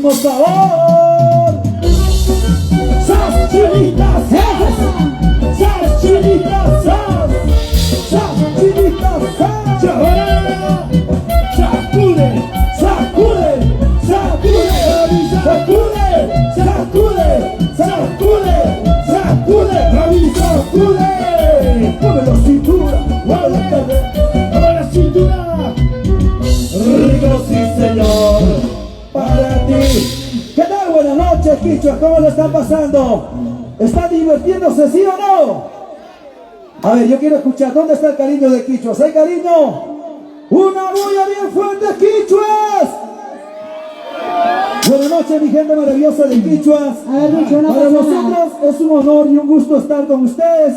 mismo sabor. ¡Sas, chilita, sas! ¡Sas, chilita, sas! ¡Sas, chilita, sas! ¡Y ahora! ¡Sacude! ¡Sacude! ¡Sacude! ¡Sacude! ¡Sacude! ¡Sacude! ¡Sacude! ¡Javi, sacude! ¡Mueve la cintura! ¡Mueve la cintura! ¡Rico, sí, señor! ¡Para ti! ¿Qué tal? Buenas noches, Quichuas. ¿Cómo lo están pasando? ¿Están divirtiéndose, sí o no? A ver, yo quiero escuchar. ¿Dónde está el cariño de Quichuas? ¿Hay cariño? ¡Una bulla bien fuerte, Quichuas! Buenas noches, mi gente maravillosa de Quichuas. Para nosotros es un honor y un gusto estar con ustedes.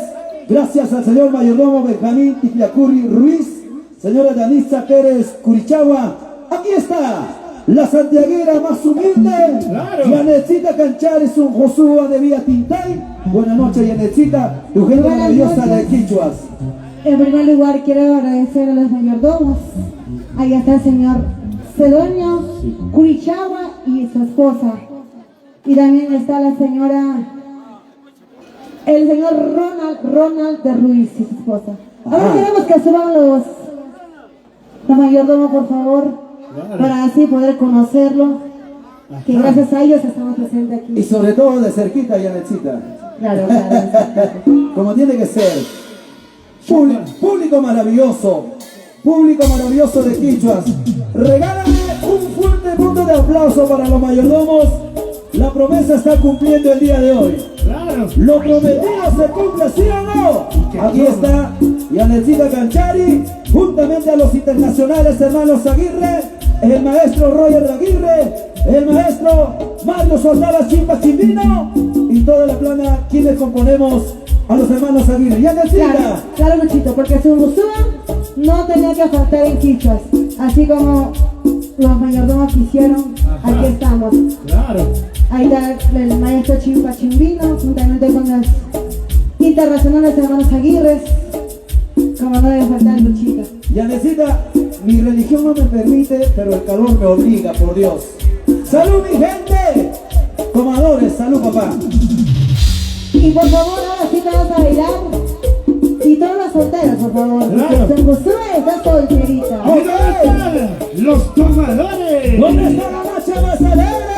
Gracias al señor mayordomo Benjamín Ticliacurri Ruiz, señora Danitza Pérez Curichagua. Aquí está la santiaguera más humilde, Yanetcita Canchares, un Josúa de Vía Tintay. Buenas noches, Yanetcita, tu gente maravillosa de Quichuas. En primer lugar, quiero agradecer a los mayordomos. Ahí está el señor Cedonio Curichagua y su esposa. Y también está la señora, el señor Ronald de Ruiz y su esposa. Ahora queremos que suban los mayordomos, por favor, para así poder conocerlo, que gracias a ellos estamos presentes aquí. Y sobre todo de cerquita, Yanetcita. Claro, claro. Como tiene que ser. Público maravilloso de Quichuas. Regálame un fuerte mundo de aplauso para los mayordomos. La promesa está cumpliendo el día de hoy. Claro. Lo prometido se cumple, ¿sí o no? Aquí está Yanetcita Canchari, juntamente a los internacionales hermanos Aguirre, el maestro Roger Aguirre, el maestro Mario Soldada Chimpa Chimbino y toda la plana quienes componemos a los hermanos Aguirre. Yanetcita. Claro, Luchito, porque su Gusúa no tenía que faltar en Quichuas, así como los mayordomos quisieron. Aquí estamos. Claro. Ahí está el maestro Chimpa Chimbino, juntamente con los internacionales hermanos Aguirre, como no debe faltar Luchito. Yanetcita, mi religión no me permite, pero el calor me obliga, por Dios. ¡Salud, mi gente! Comadores, salud, papá. Y por favor, ahora sí vamos a bailar. Y todas las solteras, por favor. Claro. Se Gusúa está solterita. ¿Dónde están los tomadores? ¿Dónde está la marcha más alegre?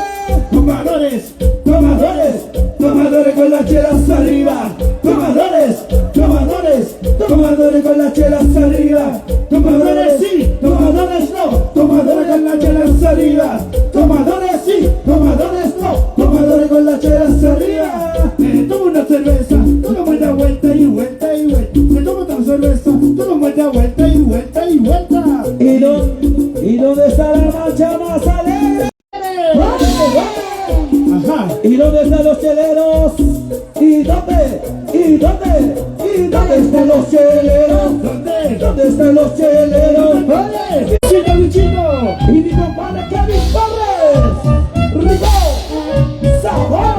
Tomadores, tomadores, tomadores con las chelas arriba. Tomadores, tomadores, tomadores con las chelas arriba. Tomadores sí, tomadores no. Tomadores con las chelas arriba. Tomadores sí, tomadores no. Tomadores con las chelas arriba. Me tomo una cerveza, tú no me das vuelta y vuelta y vuelta. Me tomo otra cerveza, tú no me das vuelta y vuelta y vuelta. ¿Y dónde está la marcha más alegre? Ajá. ¿Y dónde están los cheleros? ¿Y dónde? ¿Y dónde? ¿Y dónde están los cheleros? ¿Dónde? ¿Dónde están los cheleros? ¿Dónde? ¡Chino, Luchino! ¡Y mi compadre Kevin Torres! ¡Rico! ¡Sabor!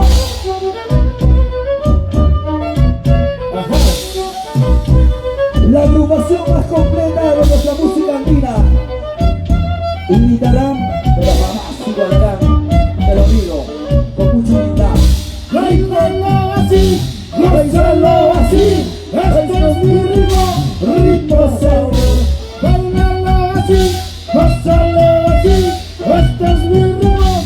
Ajá. La agrupación más completa de nuestra música andina. Imitarán, pero jamás igualarán. Te lo digo, con mucha humildad. ¡Bailalo así! ¡Bailalo así! ¡Este es mi ritmo sabor! ¡Bailalo así! ¡Gózalo así! ¡Este es mi ritmo!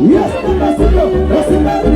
Y este vecino,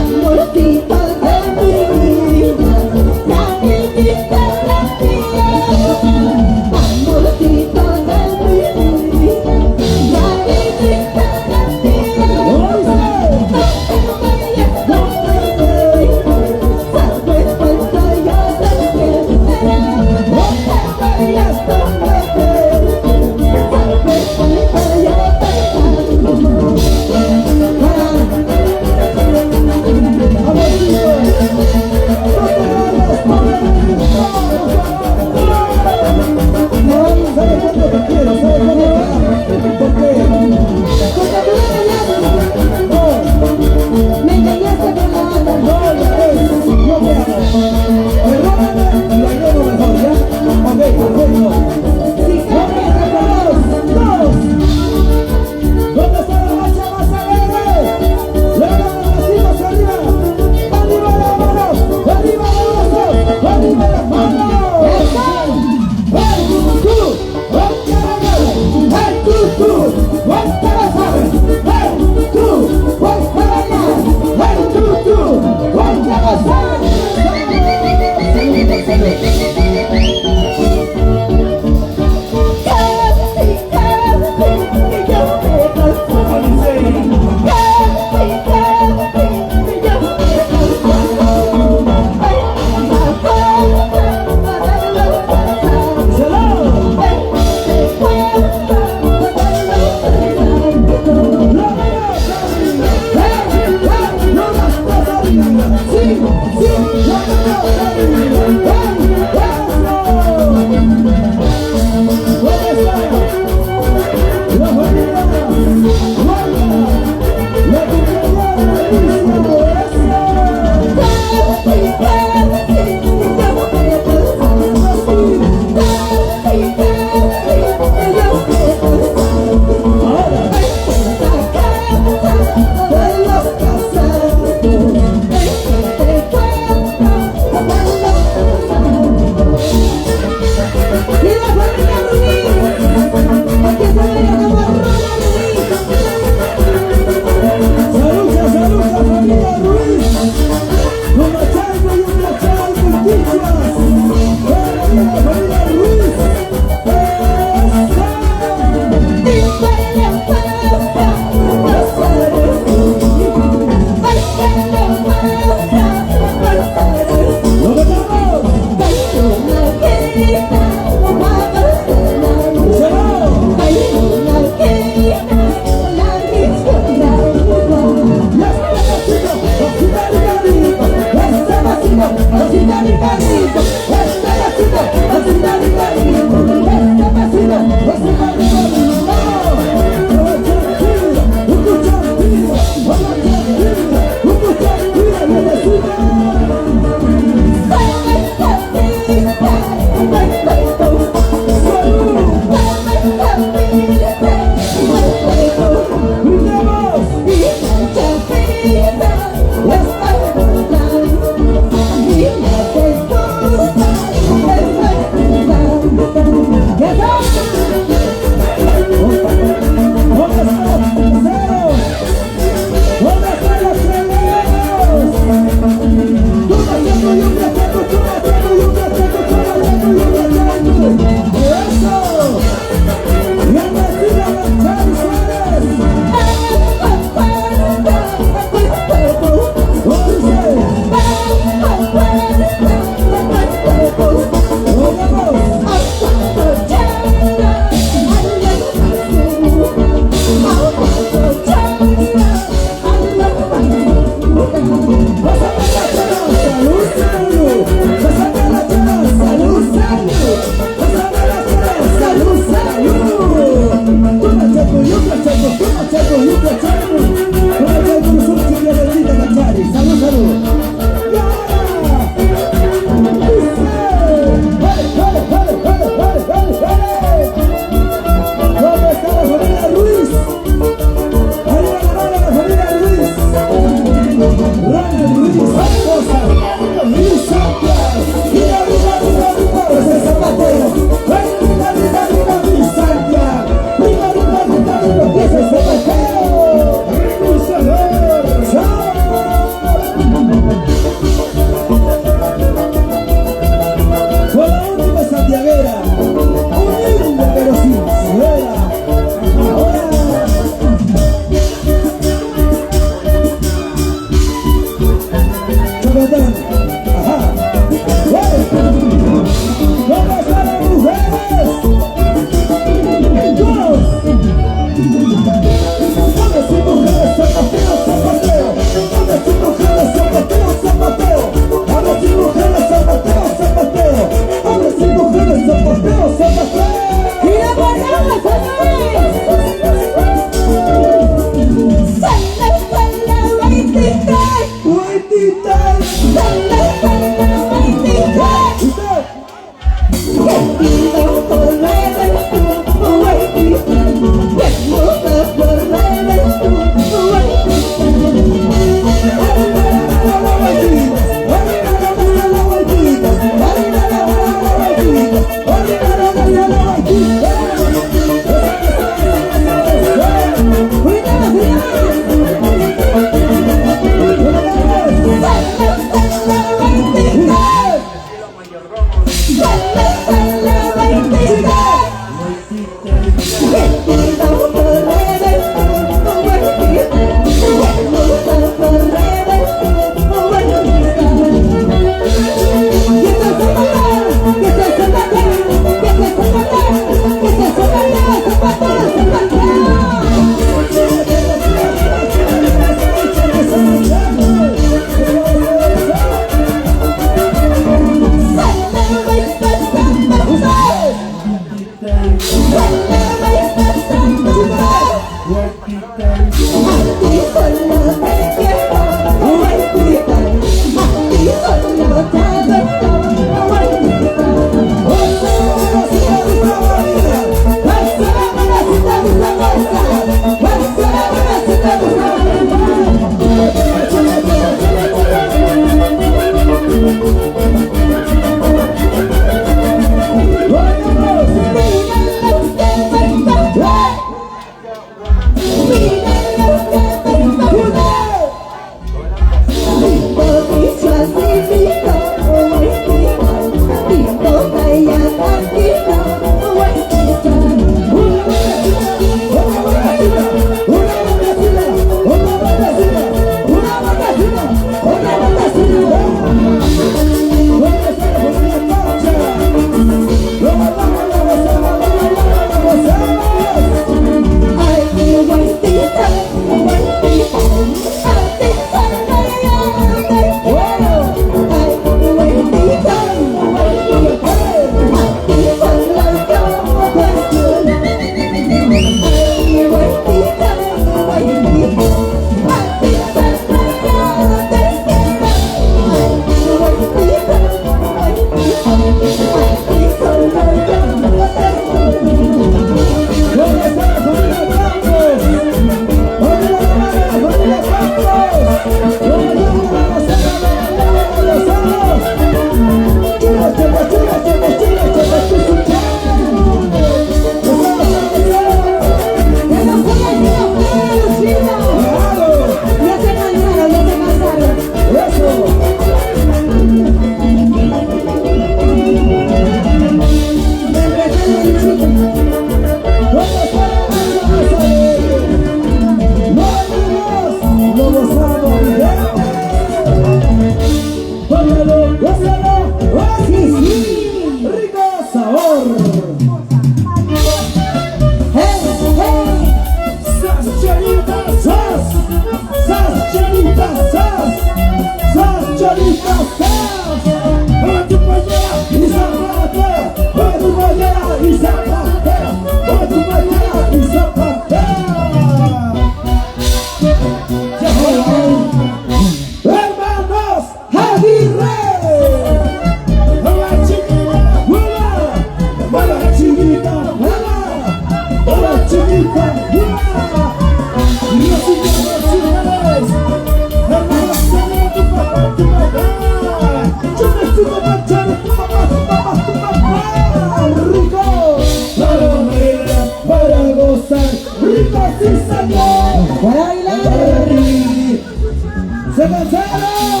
¿Se cansaron?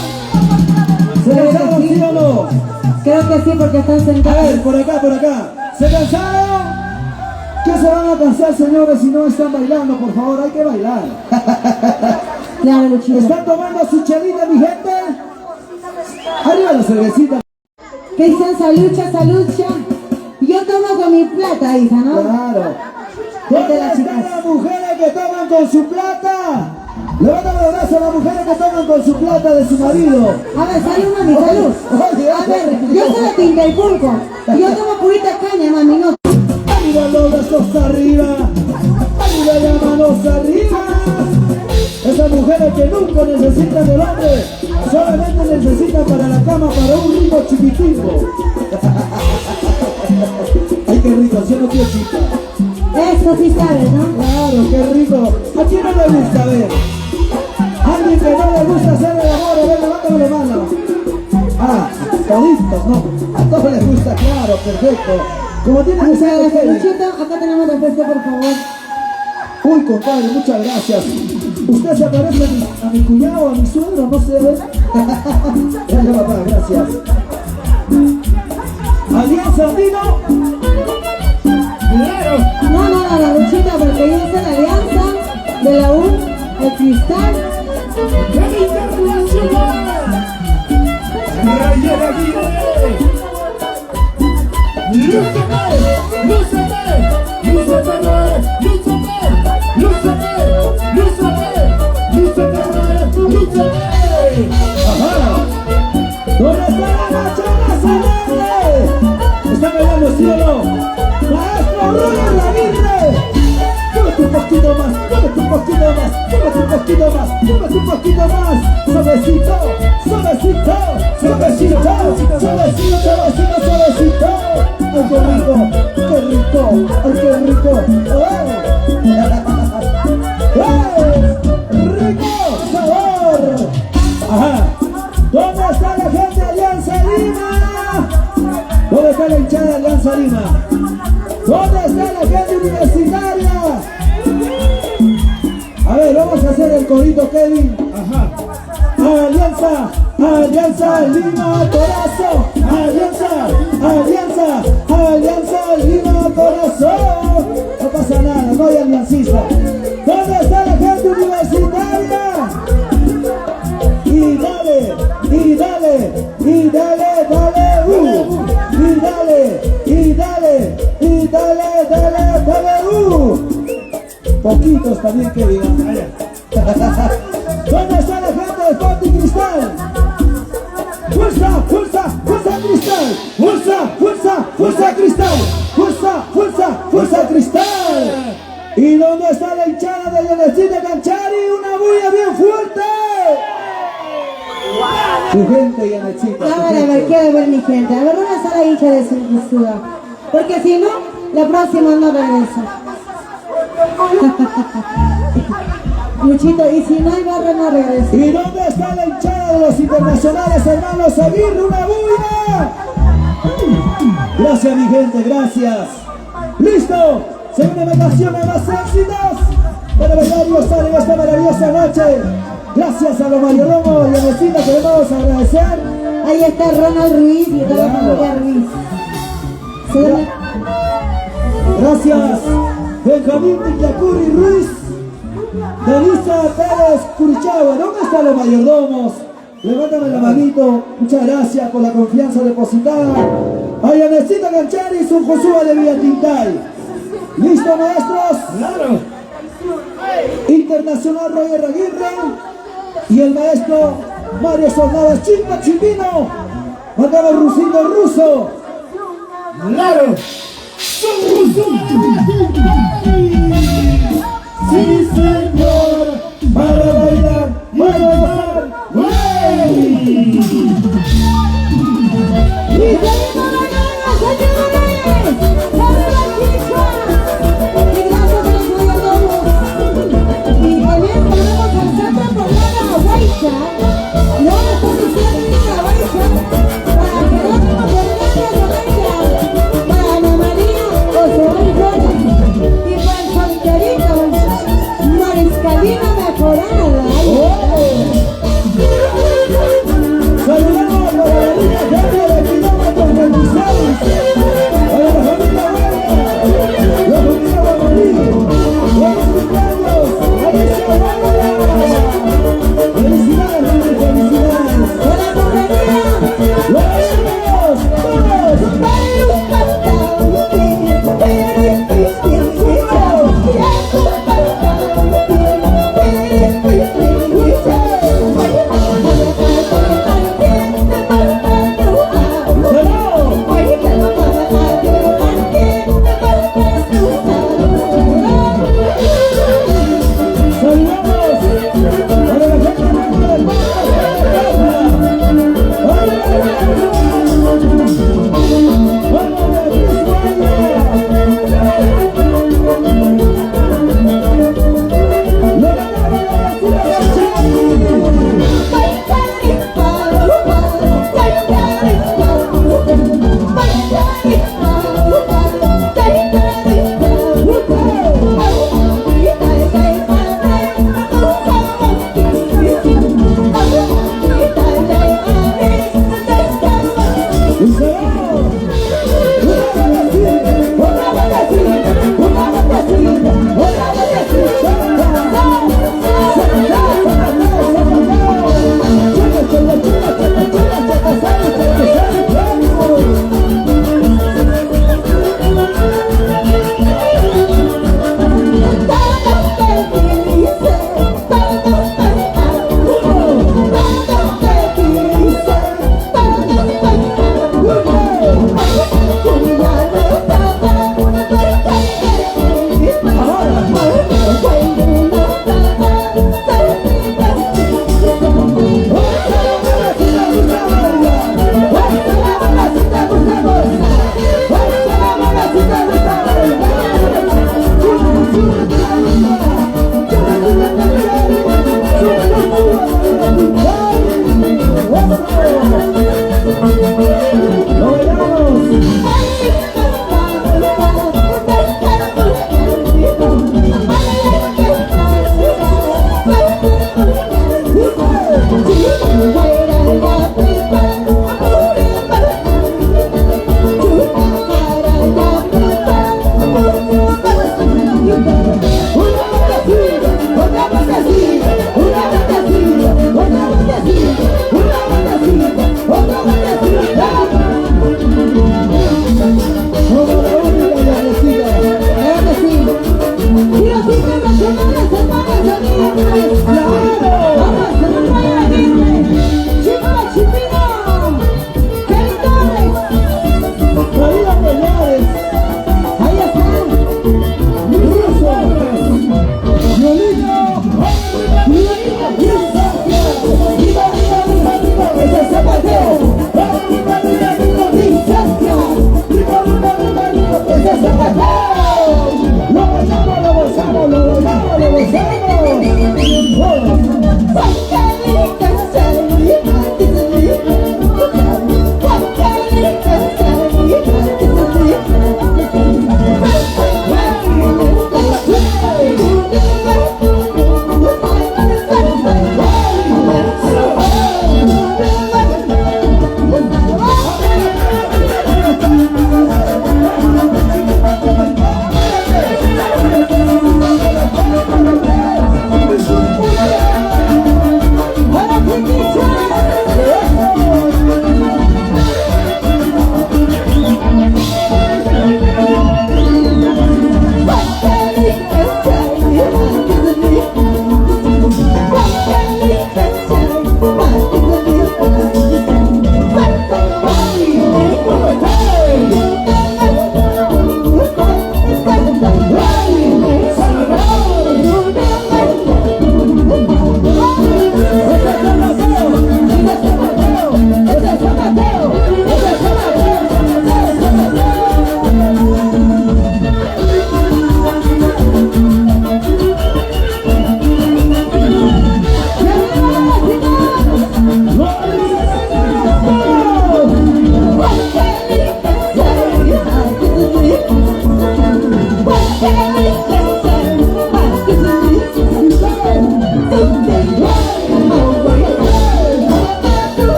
¿Se cansaron, sí o no? Creo que sí, porque están A sentados. ver, por acá. ¿Se cansaron? ¿Qué se van a cansar, señores, si no están bailando? Por favor, hay que bailar. Claro, Luchito. ¿Están tomando su chelita, mi gente? Arriba la cervecita. ¿Qué dicen? Salucha, salucha. Yo tomo con mi plata, hija, ¿no? Claro. Vete ¿Dónde las están chicas. las mujeres que toman con su plata? Levántame los brazos a las mujeres que toman con su plata de su marido. A ver, salud, mami, salud. A ver, yo soy la tinta y pulco. Yo tomo purita caña, mami, no. Arriba los brazos arriba. Arriba las manos arriba. Esas mujeres que nunca necesitan del hombre, solamente necesitan para la cama, para un rico chiquitito. Ay, qué rico, ¿sí o no, tío chica? Eso sí sabes, ¿no? Claro, qué rico. ¿A quién no le gusta? A ver. Alguien que no le gusta hacer el amor, a ver, levántame la mano. Ah, toditos, ¿no? A todos les gusta, claro, perfecto. Como tiene que Muchas ser, gracias, Kevin. Luchito. Acá tenemos la fiesta, por favor. Uy, compadre, muchas gracias. ¿Usted se parece a mi cuñado, a mi suegro? No sé, ¿ves? Gracias, papá, gracias. ¿Alianza Andino? Claro. No, Luchito, porque yo soy la alianza de la U, el Cristal. ¡Qué internacional! ¡Rayer Aguirre! ¡Lúcete! ¡Ajá! ¿Dónde está la machona Salele? ¿Está bailando, sí o no? ¡Maestro Rayer Aguirre! ¡Súbete un poquito más! ¡Súbete un poquito más! ¡Súbete un poquito más! ¡Súbete un poquito más! ¡Suavecito! ¡Suavecito! ¡Suavecito! ¡Suavecito! ¡Suavecito! ¡Ay, qué rico! ¡Qué rico! ¡Ay, qué rico! ¡Oh! Lima. ¿Dónde está la gente universitaria? A ver, vamos a hacer el corito, Kevin. Ajá. Alianza, Alianza Lima, Corazón. Alianza, Alianza, Alianza Lima, Corazón. No pasa nada, no hay aliancista. ¿Dónde está la gente universitaria? Y dale, y dale, y dale, dale, y dale, y dale, y dale, dale, dale, Poquitos también que digan. ¿Dónde está la gente de Sporting Cristal? ¡Fuerza, fuerza, fuerza Cristal! ¡Fuerza, fuerza, fuerza Cristal! ¡Fuerza, fuerza, fuerza Cristal! ¿Y dónde está la hinchada de Yanecita Canchari? ¡Una bulla bien fuerte! Tu gente, Yanecita. A ver, quiero ver mi gente. A ver, ¿dónde está la hincha de Surcusúa? Porque si no, la próxima no regresa. Luchito, y si no hay barra no regresa. ¿Y dónde está la hinchada de los internacionales hermanos Aguirre? ¡Una bulla! Gracias mi gente, gracias. ¡Listo! Segunda vacación a más éxitos para bailar y gozar en esta maravillosa noche. Gracias a los mayordomos y a vecinos, queremos agradecer. Ahí está Ronald Ruiz y toda la familia Ruiz. Gracias Benjamín Villacurri Ruiz, Denisa Pérez Curichagua. ¿Dónde están los mayordomos? Levántame la manito. Muchas gracias por la confianza depositada. A Yanecita Canchari y su Josué de Villatintay. ¿Listo, maestros? Claro. Internacional Roger Aguirre y el maestro Mario Sornadas Chimpa Chimpino. Mandaba Rusito Ruso. Claro. Sí, señor. Para bailar, para bailar. ¡Wey! ¡Y seguimos bailando, señores! ¡Para la chicha! Y gracias a los mayordomos. Y también ponemos al centro por la Guaycha. Y ahora estamos diciendo la Guaycha para Jerónimo Fernández Oreja, para Ana María Osorio y para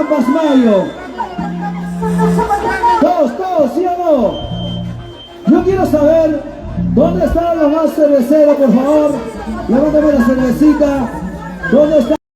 Pasmayo. Todos, ¿sí o no? Yo quiero saber dónde están los más cerveceros, por favor. Levántame la cervecita. ¿Dónde está?